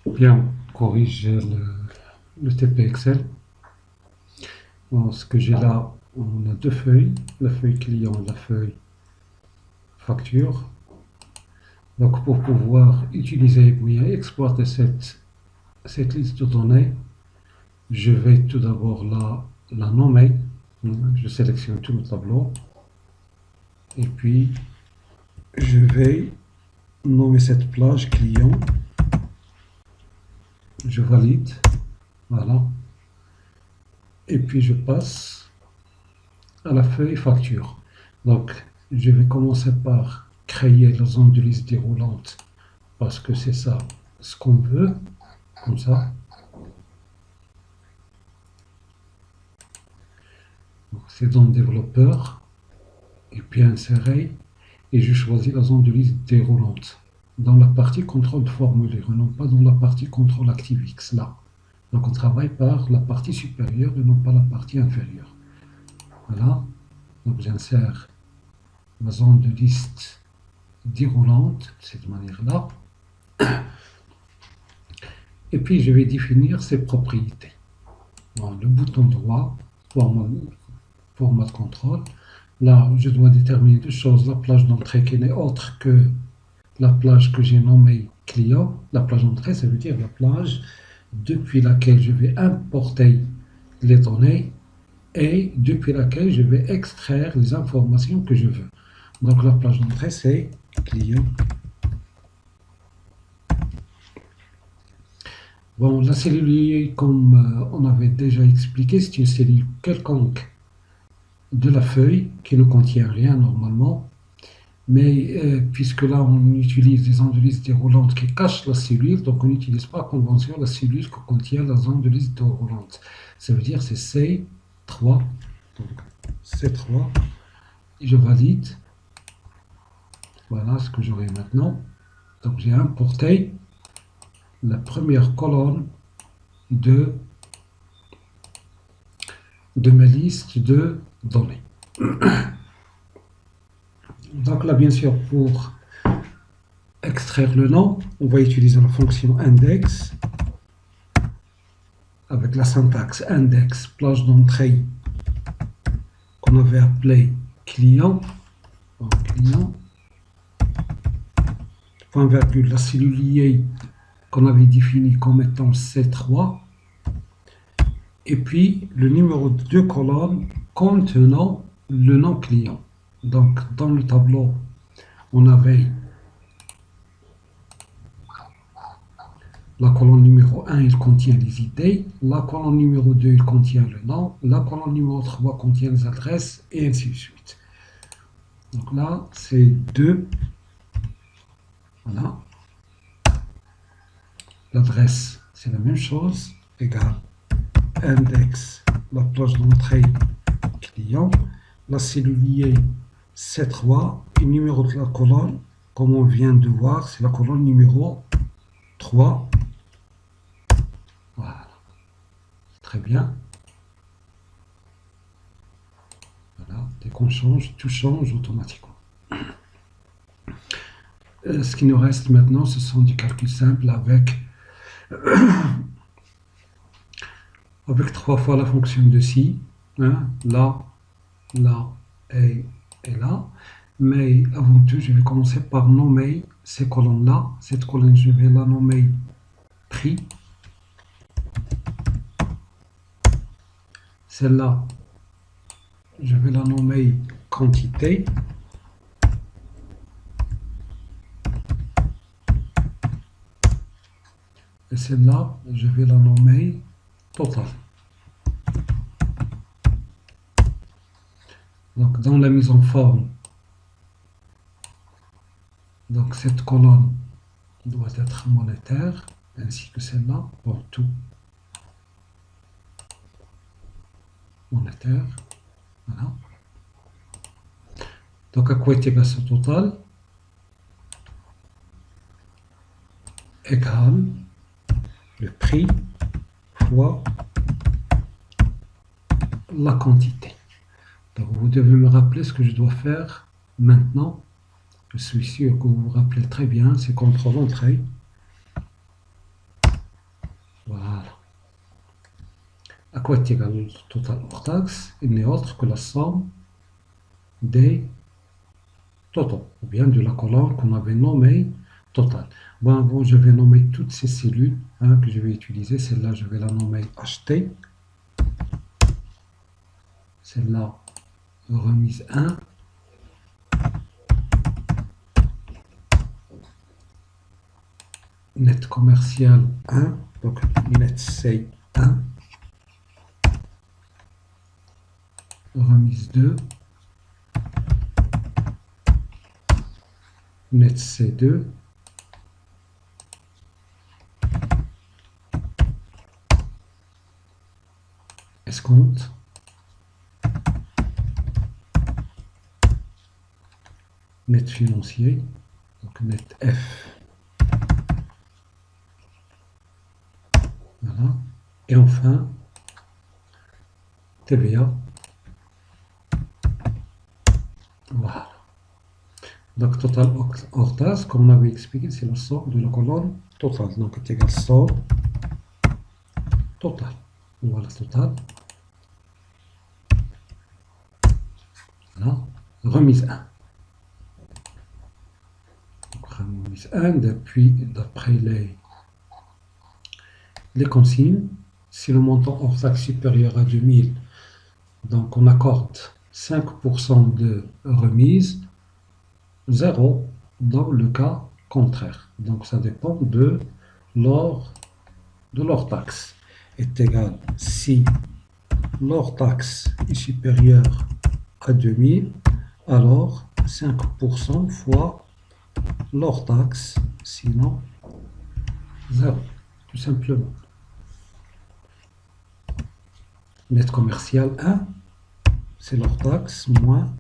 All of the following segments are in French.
Bien, on corrige le TP Excel. Bon, ce que j'ai là, on a deux feuilles, la feuille client et la feuille facture. Donc pour pouvoir utiliser et bien exploiter cette liste de données, je vais tout d'abord la nommer. Je sélectionne tout le tableau. Et puis, je vais nommer cette plage client. Je valide. Voilà. Et puis, je passe à la feuille facture. Donc, je vais commencer par créer la zone de liste déroulante parce que c'est ça ce qu'on veut. Comme ça. C'est dans développeur. Et puis insérer. Et je choisis la zone de liste déroulante dans la partie contrôle de formulaire, non pas dans la partie contrôle ActiveX, là. Donc on travaille par la partie supérieure et non pas la partie inférieure. Voilà. Donc j'insère la zone de liste déroulante de cette manière-là. Et puis je vais définir ses propriétés. Bon, le bouton droit, format de contrôle. Là, je dois déterminer deux choses. La plage d'entrée qui n'est autre que la plage que j'ai nommée client. La plage d'entrée, ça veut dire la plage depuis laquelle je vais importer les données et depuis laquelle je vais extraire les informations que je veux. Donc la plage d'entrée, c'est client. Bon, la cellule, comme on avait déjà expliqué, c'est une cellule quelconque de la feuille qui ne contient rien normalement. Mais puisque là on utilise des zones de liste déroulantes qui cachent la cellule, donc on n'utilise pas convention la cellule que contient la zone de liste déroulante. Ça veut dire c'est C3. Donc C3. Et je valide. Voilà ce que j'aurai maintenant. Donc j'ai importé la première colonne de ma liste de données. Donc là, bien sûr, pour extraire le nom, on va utiliser la fonction index avec la syntaxe index, plage d'entrée qu'on avait appelé client. Donc, client. Point virgule, la cellule liée qu'on avait définie comme étant C3. Et puis le numéro de deux colonnes contenant le nom client. Donc dans le tableau, on avait la colonne numéro 1, il contient les idées. La colonne numéro 2, il contient le nom. La colonne numéro 3 contient les adresses, et ainsi de suite. Donc là, c'est 2. Voilà. L'adresse, c'est la même chose, égale index, la plage d'entrée client. La cellule liée, C3. Et le numéro de la colonne, comme on vient de voir, c'est la colonne numéro 3. Voilà. Très bien. Voilà. Dès qu'on change, tout change automatiquement. Ce qui nous reste maintenant, ce sont des calculs simples avec 3 fois la fonction de si. Hein, là, là et là. Mais avant tout, je vais commencer par nommer ces colonnes-là. Cette colonne, je vais la nommer prix. Celle-là, je vais la nommer quantité. Et celle-là, je vais la nommer total. Donc, dans la mise en forme, donc cette colonne doit être monétaire, ainsi que celle-là, pour tout. Monétaire. Voilà. Donc, à quoi est égal ce total? Égal le prix fois la quantité. Donc, vous devez me rappeler ce que je dois faire maintenant. Je suis sûr que vous vous rappelez très bien, c'est contrôle entrée. À quoi est égal le total hors taxe? Il n'est autre que la somme des totaux, ou bien de la colonne qu'on avait nommée total. Bon, je vais nommer toutes ces cellules que je vais utiliser. Celle-là, je vais la nommer acheter. Celle-là, remise 1. Net commercial 1. Donc, net c'est 1. Remise 2. Net c'est 2. Escompte. Net financier. Donc, net F. Voilà. Et enfin, TVA. Voilà. Donc, total hors taxe, comme on avait expliqué, c'est la somme de la colonne totale. Donc, est égal somme totale. Voilà, total. Voilà. Remise 1. Donc, remise 1, d'après les consignes, si le montant hors taxe supérieur à 2000, donc on accorde 5% de remise, 0 dans le cas contraire. Donc ça dépend de l'hors taxe. Est égal si l'hors taxe est supérieur à 2000, alors 5% fois l'hors taxe, sinon 0, tout simplement. Net commercial 1, c'est l'hors taxe moins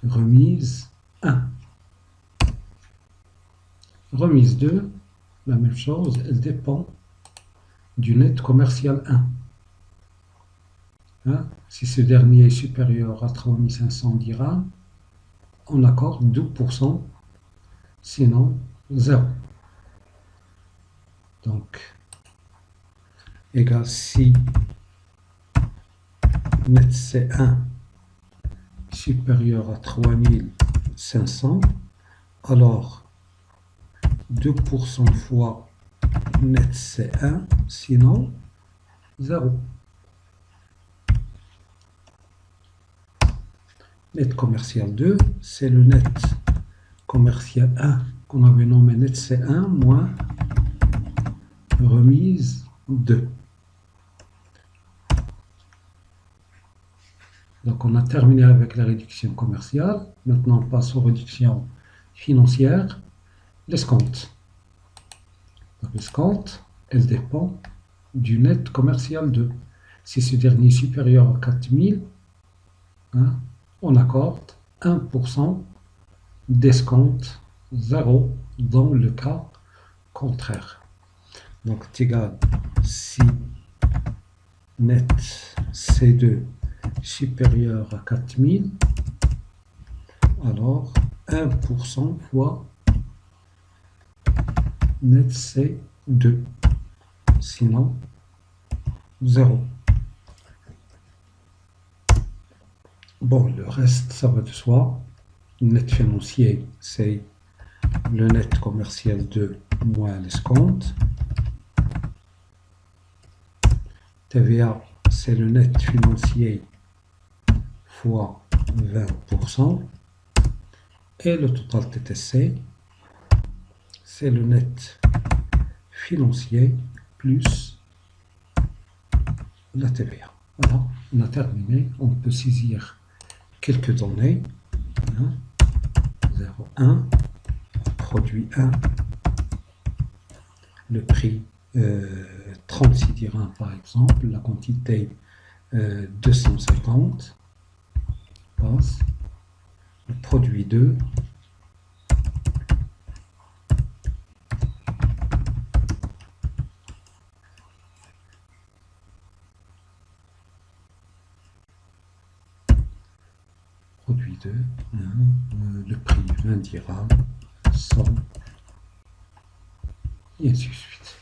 remise 1. Remise 2, la même chose, elle dépend du net commercial 1. Si ce dernier est supérieur à 3500 dirhams, on accorde 2%, sinon 0. Donc, égal si net C1 supérieur à 3500, alors 2% fois net C1, sinon 0. Net commercial 2, c'est le net commercial 1 qu'on avait nommé net C1 moins remise 2. Donc on a terminé avec la réduction commerciale. Maintenant on passe aux réductions financières. L'escompte. L'escompte, elle dépend du net commercial 2. Si ce dernier est supérieur à 4000, on accorde 1% d'escompte, 0 dans le cas contraire. Donc c'est égal si net C2 supérieur à 4000, alors 1% fois net C2, sinon 0. Bon, le reste, ça va de soi. Net financier, c'est le net commercial 2 moins l'escompte. TVA, c'est le net financier fois 20%. Et le total TTC, c'est le net financier plus la TVA. Voilà, on a terminé. On peut saisir quelques données. 0,1, produit 1, le prix 36 dirhams par exemple, la quantité 250, passe, le produit 2, produit 2, le prix 20 dirhams, 100, et ainsi de suite.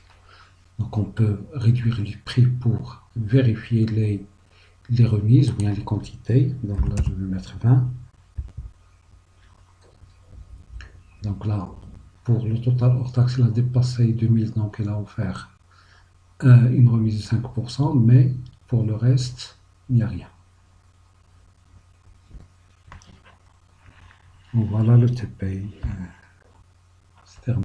Donc Donc on peut réduire les prix pour vérifier les remises ou bien les quantités. Donc là je vais mettre 20. Donc là, pour le total hors taxe, il a dépassé 2000, donc il a offert une remise de 5%, mais pour le reste, il n'y a rien. Donc voilà le TPay.